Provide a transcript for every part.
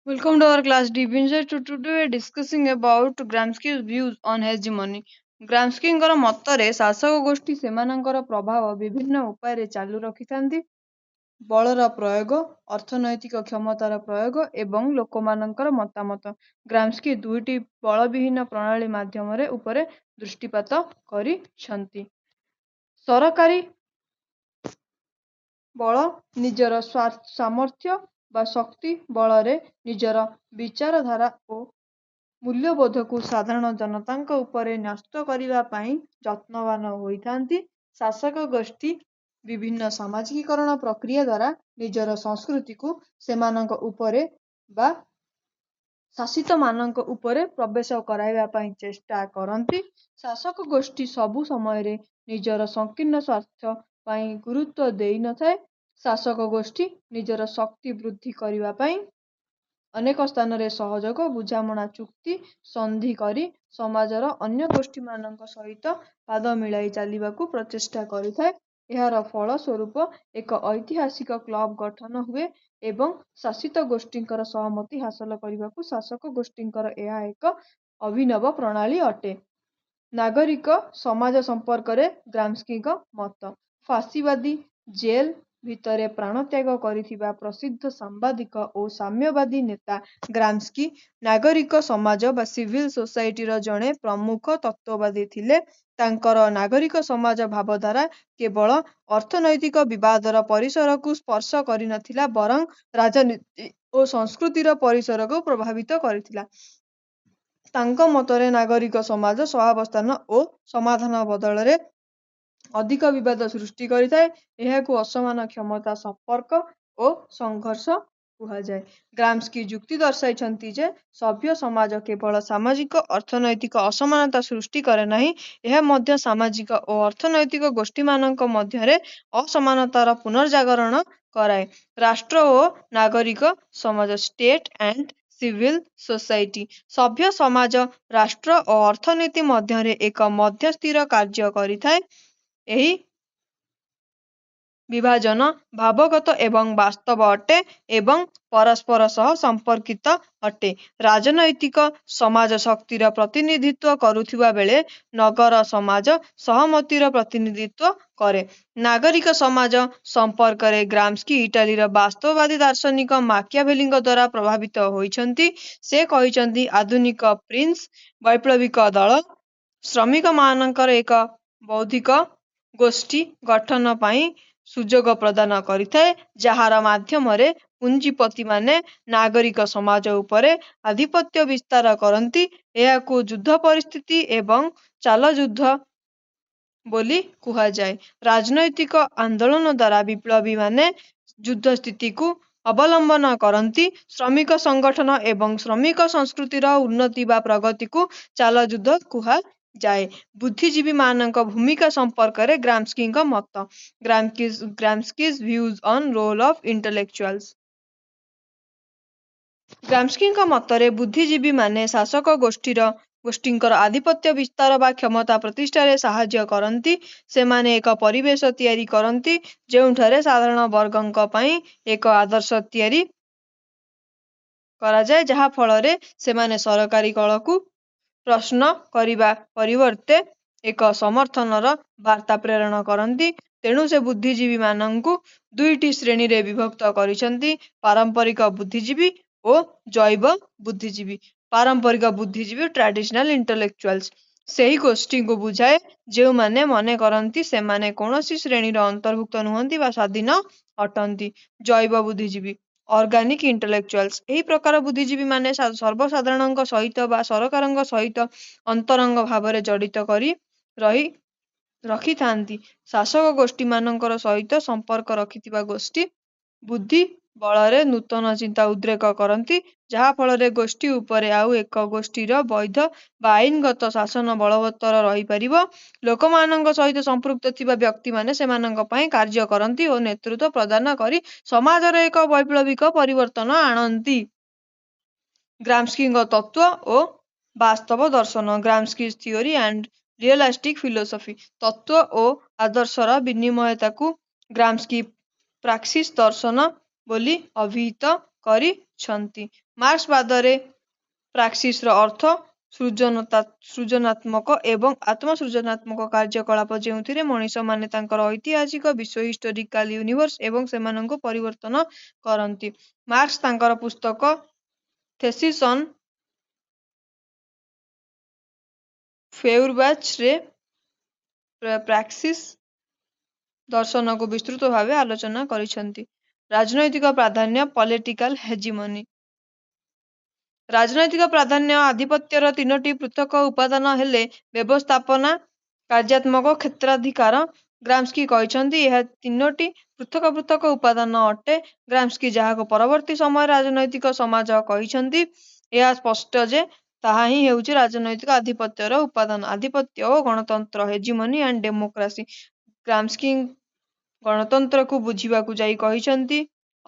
Welcome to our class Deep Insight. Today we are discussing about Gramsci's views on hegemony. ଗ୍ରାମ୍ସ୍କିଙ୍କର ମତରେ ଶାସକ ଗୋଷ୍ଠୀ ସେମାନଙ୍କର ପ୍ରଭାବ ବିଭିନ୍ନ ଉପାୟରେ ଚାଲୁ ରଖିଥାନ୍ତି। ବଳର ପ୍ରୟୋଗ, ଅର୍ଥନୈତିକ କ୍ଷମତାର ପ୍ରୟୋଗ ଏବଂ ଲୋକମାନଙ୍କର ମତାମତ। ଗ୍ରାମ୍ସ୍କି ଦୁଇଟି ବଳବିହୀନ ପ୍ରଣାଳୀ ମାଧ୍ୟମରେ ଉପରେ ଦୃଷ୍ଟିପାତ କରିଛନ୍ତି। ସରକାରୀ ବଳ ନିଜର ସାମର୍ଥ୍ୟ ବା ଶକ୍ତି ବଳରେ ନିଜର ବିଚାରଧାରା ଓ ମୂଲ୍ୟବୋଧକୁ ସାଧାରଣ ଜନତାଙ୍କ ଉପରେ ନ୍ୟସ୍ତ କରିବା ପାଇଁ ଯତ୍ନବାନ ହୋଇଥାନ୍ତି। ଶାସକ ଗୋଷ୍ଠୀ ବିଭିନ୍ନ ସାମାଜିକୀକରଣ ପ୍ରକ୍ରିୟା ଦ୍ୱାରା ନିଜର ସଂସ୍କୃତିକୁ ସେମାନଙ୍କ ଉପରେ ବା ଶାସିତମାନଙ୍କ ଉପରେ ପ୍ରବେଶ କରାଇବା ପାଇଁ ଚେଷ୍ଟା କରନ୍ତି। ଶାସକ ଗୋଷ୍ଠୀ ସବୁ ସମୟରେ ନିଜର ସଂକୀର୍ଣ୍ଣ ସ୍ୱାର୍ଥ ପାଇଁ ଗୁରୁତ୍ୱ ଦେଇନଥାଏ। ଶାସକ ଗୋଷ୍ଠୀ ନିଜର ଶକ୍ତି ବୃଦ୍ଧି କରିବା ପାଇଁ ଅନେକ ସ୍ଥାନରେ ସହଯୋଗ, ବୁଝାମଣା ଚୁକ୍ତି, ସନ୍ଧି କରି ସମାଜର ଅନ୍ୟ ଗୋଷ୍ଠୀମାନଙ୍କ ସହିତ ପାଦ ମିଳାଇ ଚାଲିବାକୁ ପ୍ରଚେଷ୍ଟା କରିଥାଏ। ଏହାର ଫଳ ସ୍ୱରୂପ ଏକ ଐତିହାସିକ କ୍ଲବ ଗଠନ ହୁଏ ଏବଂ ଶାସିତ ଗୋଷ୍ଠୀଙ୍କର ସହମତି ହାସଲ କରିବାକୁ ଶାସକ ଗୋଷ୍ଠୀଙ୍କର ଏହା ଏକ ଅଭିନବ ପ୍ରଣାଳୀ ଅଟେ। ନାଗରିକ ସମାଜ ସମ୍ପର୍କରେ ଗ୍ରାମ୍ସ୍କିଙ୍କ ମତ। ଫାସିବାଦୀ ଜେଲ୍ ଭିତରେ ପ୍ରାଣତ୍ୟାଗ କରିଥିବା ପ୍ରସିଦ୍ଧ ସାମ୍ବାଦିକ ଓ ସାମ୍ୟବାଦୀ ନେତା ଗ୍ରାମ୍ସ୍କି ନାଗରିକ ସମାଜ ବା ସିଭିଲ ସୋସାଇଟିର ଜଣେ ପ୍ରମୁଖ ତତ୍ତ୍ୱବାଦୀ ଥିଲେ। ତାଙ୍କର ନାଗରିକ ସମାଜ ଭାବଧାରା କେବଳ ଅର୍ଥନୈତିକ ବିବାଦର ପରିସରକୁ ସ୍ପର୍ଶ କରିନଥିଲା ବରଂ ରାଜନୀତି ଓ ସଂସ୍କୃତିର ପରିସରକୁ ପ୍ରଭାବିତ କରିଥିଲା। ତାଙ୍କ ମତରେ ନାଗରିକ ସମାଜ ସହାବସ୍ଥାନ ଓ ସମାଧାନ ବଦଳରେ ଅଧିକ ବିବାଦ ସୃଷ୍ଟି କରିଥାଏ। ଏହାକୁ ଅସମାନ କ୍ଷମତା ସମ୍ପର୍କ ଓ ସଂଘର୍ଷ କୁହାଯାଏ। ଗ୍ରାମ୍ସ୍କି ଯୁକ୍ତି ଦର୍ଶାଇଛନ୍ତି ଯେ ସଭ୍ୟ ସମାଜ କେବଳ ସାମାଜିକ ଅର୍ଥନୈତିକ ଅସମାନତା ସୃଷ୍ଟି କରେ ନାହିଁ, ଏହା ମଧ୍ୟ ସାମାଜିକ ଓ ଅର୍ଥନୈତିକ ଗୋଷ୍ଠୀମାନଙ୍କ ମଧ୍ୟରେ ଅସମାନତାର ପୁନର୍ଜାଗରଣ କରାଏ। ରାଷ୍ଟ୍ର ଓ ନାଗରିକ ସମାଜ ଷ୍ଟେଟ୍ ଆଣ୍ଡ ସିଭିଲ ସୋସାଇଟି। ସଭ୍ୟ ସମାଜ ରାଷ୍ଟ୍ର ଓ ଅର୍ଥନୀତି ମଧ୍ୟରେ ଏକ ମଧ୍ୟସ୍ଥିର କାର୍ଯ୍ୟ କରିଥାଏ। ଏହି ବିଭାଜନ ଭାବଗତ ଏବଂ ବାସ୍ତବ ଅଟେ ଏବଂ ପରସ୍ପର ସହ ସମ୍ପର୍କିତ ଅଟେ। ରାଜନୈତିକ ସମାଜ ଶକ୍ତିର ପ୍ରତିନିଧିତ୍ୱ କରୁଥିବା ବେଳେ ନଗର ସମାଜ ସହମତିର ପ୍ରତିନିଧିତ୍ୱ କରେ। ନାଗରିକ ସମାଜ ସମ୍ପର୍କରେ ଗ୍ରାମ୍ସ୍କି ଇଟାଲୀର ବାସ୍ତବବାଦୀ ଦାର୍ଶନିକ ମାକିଆଭେଲିଙ୍କ ଦ୍ୱାରା ପ୍ରଭାବିତ ହୋଇଛନ୍ତି। ସେ କହିଛନ୍ତି, ଆଧୁନିକ ପ୍ରିନ୍ସ ବୈପ୍ଳବିକ ଦଳ ଶ୍ରମିକମାନଙ୍କର ଏକ ବୌଦ୍ଧିକ ଗୋଷ୍ଠୀ ଗଠନ ପାଇଁ ସୁଯୋଗ ପ୍ରଦାନ କରିଥାଏ, ଯାହାର ମାଧ୍ୟମରେ ପୁଞ୍ଜିପତିମାନେ ନାଗରିକ ସମାଜ ଉପରେ ଆଧିପତ୍ୟ ବିସ୍ତାର କରନ୍ତି। ଏହାକୁ ଯୁଦ୍ଧ ପରିସ୍ଥିତି ଏବଂ ଚାଲଯୁଦ୍ଧ ବୋଲି କୁହାଯାଏ। ରାଜନୈତିକ ଆନ୍ଦୋଳନ ଦ୍ୱାରା ବିପ୍ଳବୀମାନେ ଯୁଦ୍ଧ ସ୍ଥିତିକୁ ଅବଲମ୍ବନ କରନ୍ତି। ଶ୍ରମିକ ସଂଗଠନ ଏବଂ ଶ୍ରମିକ ସଂସ୍କୃତିର ଉନ୍ନତି ବା ପ୍ରଗତିକୁ ଚାଲଯୁଦ୍ଧ କୁହାଯାଏ। ବୁଦ୍ଧିଜୀବୀମାନଙ୍କ ଭୂମିକା ସମ୍ପର୍କରେ ଗ୍ରାମ୍ସ୍କିଙ୍କ ମତ। ଗ୍ରାମ୍ସ୍କି's views on role of intellectuals. ଗ୍ରାମ୍ସ୍କିଙ୍କ ମତରେ ବୁଦ୍ଧିଜୀବୀମାନେ ଶାସକ ଗୋଷ୍ଠୀଙ୍କର ଆଧିପତ୍ୟ ବିସ୍ତାର ବା କ୍ଷମତା ପ୍ରତିଷ୍ଠାରେ ସାହାଯ୍ୟ କରନ୍ତି। ସେମାନେ ଏକ ପରିବେଶ ତିଆରି କରନ୍ତି ଯେଉଁଠାରେ ସାଧାରଣ ବର୍ଗଙ୍କ ପାଇଁ ଏକ ଆଦର୍ଶ ତିଆରି କରାଯାଏ, ଯାହା ଫଳରେ ସେମାନେ ସରକାରୀ କଳକୁ ପ୍ରଶ୍ନ କରିବା ପରିବର୍ତ୍ତେ ଏକ ସମର୍ଥନର ବାର୍ତ୍ତା ପ୍ରେରଣ କରନ୍ତି। ତେଣୁ ସେ ବୁଦ୍ଧିଜୀବୀମାନଙ୍କୁ ଦୁଇଟି ଶ୍ରେଣୀରେ ବିଭକ୍ତ କରିଛନ୍ତି, ପାରମ୍ପରିକ ବୁଦ୍ଧିଜୀବୀ ଓ ଜୈବ ବୁଦ୍ଧିଜୀବୀ। ପାରମ୍ପରିକ ବୁଦ୍ଧିଜୀବୀ ଟ୍ରାଡିସନାଲ ଇଣ୍ଟେଲେକ୍ଚୁଆଲ୍ସ ସେହି ଗୋଷ୍ଠୀଙ୍କୁ ବୁଝାଏ ଯେଉଁମାନେ ମନେ କରନ୍ତି ସେମାନେ କୌଣସି ଶ୍ରେଣୀର ଅନ୍ତର୍ଭୁକ୍ତ ନୁହନ୍ତି ବା ସ୍ୱାଧୀନ ଅଟନ୍ତି। ଜୈବ ବୁଦ୍ଧିଜୀବୀ ଅର୍ଗାନିକ ଇଣ୍ଟେଲେକ୍ଚୁଆଲ୍ସ ଏହି ପ୍ରକାର ବୁଦ୍ଧିଜୀବୀମାନେ ସର୍ବସାଧାରଣଙ୍କ ସହିତ ବା ସରକାରଙ୍କ ସହିତ ଅନ୍ତରଙ୍ଗ ଭାବରେ ଜଡ଼ିତ କରି ରଖିଥାନ୍ତି। ଶାସକ ଗୋଷ୍ଠୀମାନଙ୍କର ସହିତ ସମ୍ପର୍କ ରଖିଥିବା ଗୋଷ୍ଠୀ ବୁଦ୍ଧି ବଳରେ ନୂତନ ଚିନ୍ତା ଉଦ୍ରେକ କରନ୍ତି, ଯାହା ଫଳରେ ଗୋଷ୍ଠୀ ଉପରେ ଆଉ ଏକ ଗୋଷ୍ଠୀର ବୈଧ ବା ଆଇନଗତ ଶାସନ ବଳବତ୍ତର ରହିପାରିବ। ଲୋକମାନଙ୍କ ସହିତ ସମ୍ପୃକ୍ତ ଥିବା ବ୍ୟକ୍ତିମାନେ ସେମାନଙ୍କ ପାଇଁ କାର୍ଯ୍ୟ କରନ୍ତି ଓ ନେତୃତ୍ୱ ପ୍ରଦାନ କରି ସମାଜରେ ଏକ ବୈପ୍ଳବିକ ପରିବର୍ତ୍ତନ ଆଣନ୍ତି। ଗ୍ରାମ୍ସ୍କିଙ୍କ ତତ୍ତ୍ୱ ଓ ବାସ୍ତବ ଦର୍ଶନ। ଗ୍ରାମ୍ସ୍କି's theory and realistic philosophy. ତତ୍ତ୍ୱ ଓ ଆଦର୍ଶର ବିନିମୟତାକୁ ଗ୍ରାମ୍ସ୍କି ପ୍ରାକ୍ସିସ୍ ଦର୍ଶନ ବୋଲି ଅଭିହିତ କରି କରିଛନ୍ତି। ମାର୍କ୍ସବାଦରେ ପ୍ରାକ୍ସିସର ଅର୍ଥ ସୃଜନାତ୍ମକ ଏବଂ ଆତ୍ମ-ସୃଜନାତ୍ମକ କାର୍ଯ୍ୟକଳାପ ଯେଉଁଥିରେ ମଣିଷମାନେ ତାଙ୍କର ଐତିହାସିକ ବିଶ୍ୱ ହିଷ୍ଟୋରିକାଲ ୟୁନିଭର୍ସ ଏବଂ ସେମାନଙ୍କୁ ପରିବର୍ତ୍ତନ କରନ୍ତି। ମାର୍କ୍ସ ତାଙ୍କର ପୁସ୍ତକ ଥେସିସ୍ ଅନ୍ ଫେଉରବାଚରେ ପ୍ରାକ୍ସିସ ଦର୍ଶନକୁ ବିସ୍ତୃତ ଭାବେ ଆଲୋଚନା କରିଛନ୍ତି। ରାଜନୈତିକ ପ୍ରାଧାନ୍ୟ ପଲିଟିକାଲ ହେଜିମନି। ରାଜନୈତିକ ପ୍ରାଧାନ୍ୟ ଆଧିପତ୍ୟର ତିନୋଟି ପୃଥକ ଉପାଦାନ ହେଲେ ବ୍ୟବସ୍ଥାପନା, କାର୍ଯ୍ୟାତ୍ମକ କ୍ଷେତ୍ରାଧିକାର। ଗ୍ରାମ୍ସ୍କି କହିଛନ୍ତି ଏହା ତିନୋଟି ପୃଥକ ପୃଥକ ଉପାଦାନ ଅଟେ। ଗ୍ରାମ୍ସ୍କି ଯାହାକୁ ପରବର୍ତ୍ତୀ ସମୟରେ ରାଜନୈତିକ ସମାଜ କହିଛନ୍ତି, ଏହା ସ୍ପଷ୍ଟ ଯେ ତାହା ହିଁ ହେଉଛି ରାଜନୈତିକ ଆଧିପତ୍ୟର ଉପାଦାନ। ଆଧିପତ୍ୟ ଓ ଗଣତନ୍ତ୍ର ହେଜିମନି ଆଣ୍ଡ ଡେମୋକ୍ରାସି। ଗ୍ରାମ୍ସ୍କି ଗଣତନ୍ତ୍ରକୁ ବୁଝିବାକୁ ଯାଇ କହିଛନ୍ତି,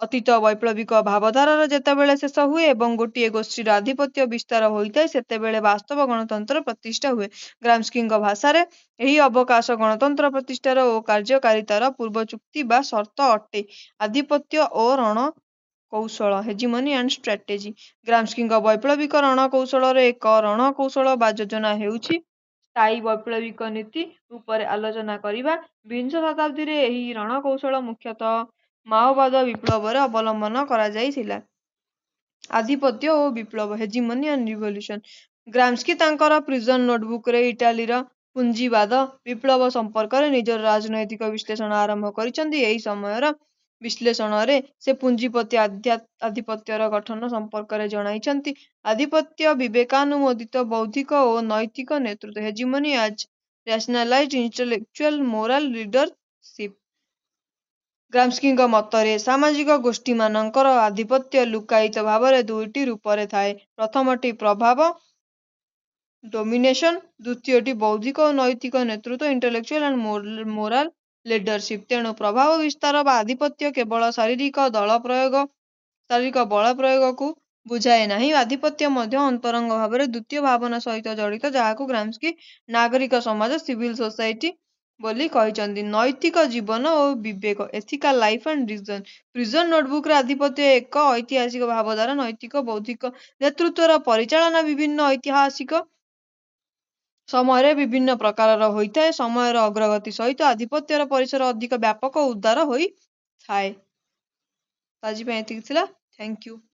ଅତୀତ ବୈପ୍ଳବିକ ଭାବଧାରାର ଯେତେବେଳେ ଶେଷ ହୁଏ ଏବଂ ଗୋଟିଏ ଗୋଷ୍ଠୀର ଆଧିପତ୍ୟ ବିସ୍ତାର ହୋଇଥାଏ, ସେତେବେଳେ ବାସ୍ତବ ଗଣତନ୍ତ୍ର ପ୍ରତିଷ୍ଠା ହୁଏ। ଗ୍ରାମ୍ସ୍କିଙ୍କ ଭାଷାରେ ଏହି ଅବକାଶ ଗଣତନ୍ତ୍ର ପ୍ରତିଷ୍ଠାର ଓ କାର୍ଯ୍ୟକାରିତାର ପୂର୍ବଚୁକ୍ତି ବା ସର୍ତ୍ତ ଅଟେ। ଆଧିପତ୍ୟ ଓ ରଣକୌଶଳ ହେଜିମନି ଆଣ୍ଡ ଷ୍ଟ୍ରାଟେଜି। ଗ୍ରାମ୍ସ୍କିଙ୍କ ବୈପ୍ଳବିକ ରଣକୌଶଳର ଏକ ରଣକୌଶଳ ବା ଯୋଜନା ହେଉଛି ସ୍ଥାୟୀ ବୈପ୍ଳବିକ ନୀତି ଉପରେ ଆଲୋଚନା କରିବା। ବିଂଶ ଶତାବ୍ଦୀରେ ଏହି ରଣକୌଶଳ ମୁଖ୍ୟତଃ ମାଓବାଦ ବିପ୍ଳବରେ ଅବଲମ୍ବନ କରାଯାଇଥିଲା। ଆଧିପତ୍ୟ ଓ ବିପ୍ଳବ ହେଜିମନି ଆଣ୍ଡ ରିଭଲ୍ୟୁସନ। ଗ୍ରାମ୍ସ୍କି ତାଙ୍କର ପ୍ରିଜନ ନୋଟବୁକରେ ଇଟାଲୀର ପୁଞ୍ଜିବାଦ ବିପ୍ଳବ ସମ୍ପର୍କରେ ନିଜର ରାଜନୈତିକ ବିଶ୍ଳେଷଣ ଆରମ୍ଭ କରିଛନ୍ତି। ଏହି ସମୟର ବିଶ୍ଳେଷଣରେ ସେ ପୁଞ୍ଜିପତି ଆଧିପତ୍ୟର ଗଠନ ସମ୍ପର୍କରେ ଜଣାଇଛନ୍ତି। ଆଧିପତ୍ୟ ବିବେକାନୁମୋଦିତ ବୌଦ୍ଧିକ ଓ ନୈତିକ ନେତୃତ୍ୱ ହେଜିମନି ଆଜ୍ ରାସନାଲାଇଜ୍ଡ ଇଣ୍ଟେଲେକ୍ଚୁଆଲ ମୋରାଲ ଲିଡରସିପ୍। ଗ୍ରାମ୍ସ୍କିଙ୍କ ମତରେ ସାମାଜିକ ଗୋଷ୍ଠୀମାନଙ୍କର ଆଧିପତ୍ୟ ଲୁକ୍କାୟିତ ଭାବରେ ଦୁଇଟି ରୂପରେ ଥାଏ। ପ୍ରଥମଟି ପ୍ରଭାବ ଡୋମିନେସନ, ଦ୍ୱିତୀୟଟି ବୌଦ୍ଧିକ ଓ ନୈତିକ ନେତୃତ୍ୱ ଇଣ୍ଟେଲେକ୍ଚୁଆଲ ଆଣ୍ଡ ମୋରାଲ ଲିଡରସିପ୍। ତେଣୁ ପ୍ରଭାବ ବିସ୍ତାର ବା ଆଧିପତ୍ୟ କେବଳ ଶାରୀରିକ ବଳ ପ୍ରୟୋଗକୁ ବୁଝାଏ ନାହିଁ, ଆଧିପତ୍ୟ ମଧ୍ୟ ଅନ୍ତରଙ୍ଗ ଭାବରେ ଦ୍ୱିତୀୟ ଭାବନା ସହିତ ଜଡ଼ିତ, ଯାହାକୁ ଗ୍ରାମ୍ସ୍କି ନାଗରିକ ସମାଜ ସିଭିଲ ସୋସାଇଟି ବୋଲି କହିଛନ୍ତି। ନୈତିକ ଜୀବନ ଓ ବିବେକ ethical life and reason. Prison ନୋଟବୁକରେ ଆଧିପତ୍ୟ ଏକ ଐତିହାସିକ ଭାବଧାରା, ନୈତିକ ବୌଦ୍ଧିକ ନେତୃତ୍ୱର ପରିଚାଳନା ବିଭିନ୍ନ ଐତିହାସିକ ସମୟରେ ବିଭିନ୍ନ ପ୍ରକାରର ହୋଇଥାଏ। ସମୟର ଅଗ୍ରଗତି ସହିତ ଆଧିପତ୍ୟର ପରିସର ଅଧିକ ବ୍ୟାପକ ଓ ଉଦାର ହୋଇଥାଏ। ଆଜି ପାଇଁ ଏତିକି ଥିଲା। Thank you.